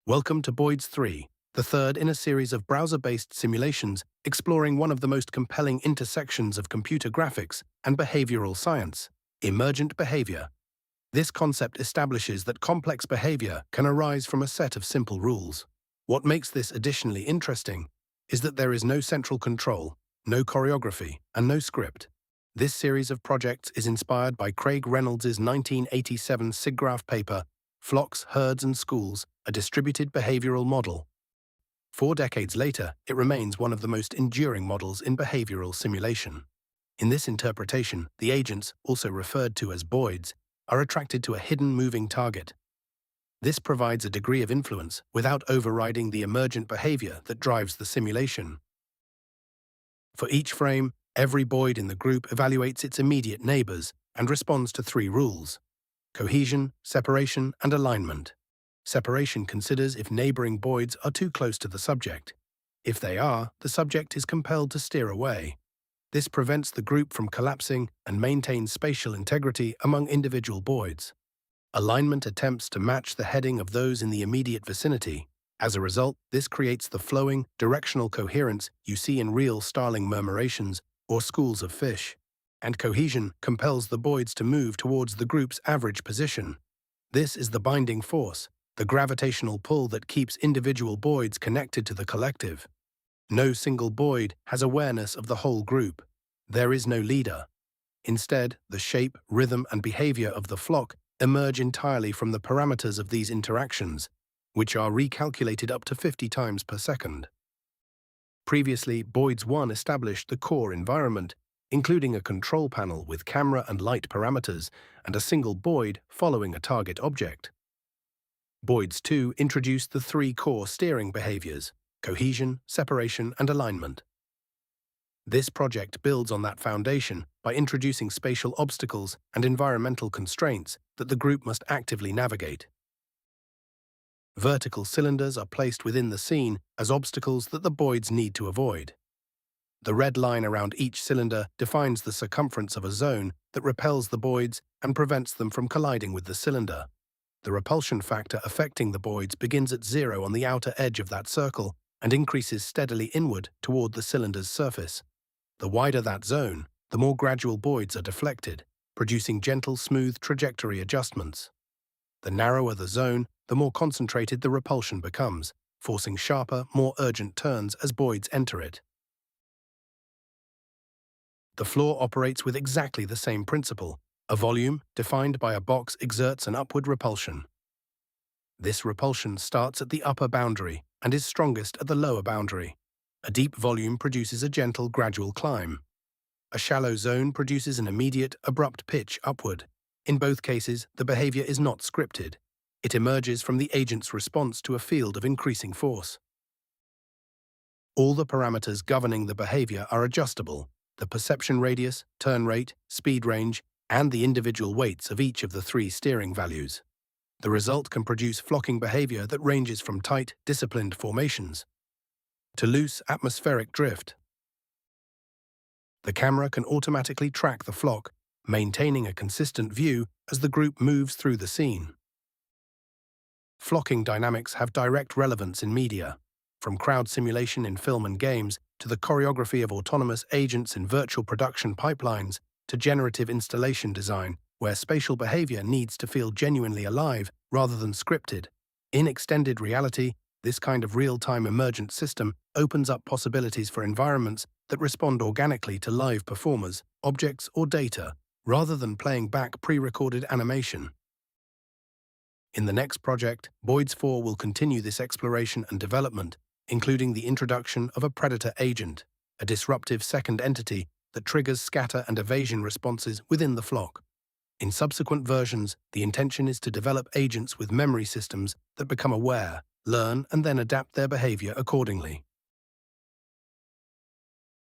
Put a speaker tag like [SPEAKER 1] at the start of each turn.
[SPEAKER 1] Welcome to Boids 3, the third in a series of browser-based simulations exploring one of the most compelling intersections of computer graphics and behavioral science, emergent behavior. This concept establishes that complex behavior can arise from a set of simple rules. What makes this additionally interesting is that there is no central control, no choreography, and no script. This series of projects is inspired by Craig Reynolds' 1987 SIGGRAPH paper, Flocks, Herds and Schools, a Distributed Behavioural Model. 4 decades later, it remains one of the most enduring models in behavioural simulation. In this interpretation, the agents, also referred to as Boids, are attracted to a hidden moving target. This provides a degree of influence without overriding the emergent behaviour that drives the simulation. For each frame, every Boid in the group evaluates its immediate neighbours and responds to 3 rules: cohesion, separation, and alignment. Separation considers if neighbouring Boids are too close to the subject. If they are, the subject is compelled to steer away. This prevents the group from collapsing and maintains spatial integrity among individual Boids. Alignment attempts to match the heading of those in the immediate vicinity. As a result, this creates the flowing, directional coherence you see in real starling murmurations or schools of fish. And cohesion compels the Boids to move towards the group's average position. This is the binding force, the gravitational pull that keeps individual Boids connected to the collective. No single Boid has awareness of the whole group. There is no leader. Instead, the shape, rhythm, and behavior of the flock emerge entirely from the parameters of these interactions, which are recalculated up to 50 times per second. Previously, Boids 1 established the core environment, including a control panel with camera and light parameters and a single Boid following a target object. Boids 2 introduced the 3 core steering behaviors: cohesion, separation, and alignment. This project builds on that foundation by introducing spatial obstacles and environmental constraints that the group must actively navigate. Vertical cylinders are placed within the scene as obstacles that the Boids need to avoid. The red line around each cylinder defines the circumference of a zone that repels the Boids and prevents them from colliding with the cylinder. The repulsion factor affecting the Boids begins at 0 on the outer edge of that circle and increases steadily inward toward the cylinder's surface. The wider that zone, the more gradual Boids are deflected, producing gentle, smooth trajectory adjustments. The narrower the zone, the more concentrated the repulsion becomes, forcing sharper, more urgent turns as Boids enter it. The floor operates with exactly the same principle. A volume, defined by a box, exerts an upward repulsion. This repulsion starts at the upper boundary and is strongest at the lower boundary. A deep volume produces a gentle, gradual climb. A shallow zone produces an immediate, abrupt pitch upward. In both cases, the behavior is not scripted. It emerges from the agent's response to a field of increasing force. All the parameters governing the behavior are adjustable: the perception radius, turn rate, speed range, and the individual weights of each of the 3 steering values. The result can produce flocking behavior that ranges from tight, disciplined formations to loose, atmospheric drift. The camera can automatically track the flock, maintaining a consistent view as the group moves through the scene. Flocking dynamics have direct relevance in media, from crowd simulation in film and games to the choreography of autonomous agents in virtual production pipelines to generative installation design, where spatial behavior needs to feel genuinely alive rather than scripted. In extended reality, this kind of real-time emergent system opens up possibilities for environments that respond organically to live performers, objects, or data, rather than playing back pre-recorded animation. In the next project, Boids 4 will continue this exploration and development, including the introduction of a predator agent, a disruptive second entity that triggers scatter and evasion responses within the flock. In subsequent versions, the intention is to develop agents with memory systems that become aware, learn, and then adapt their behavior accordingly.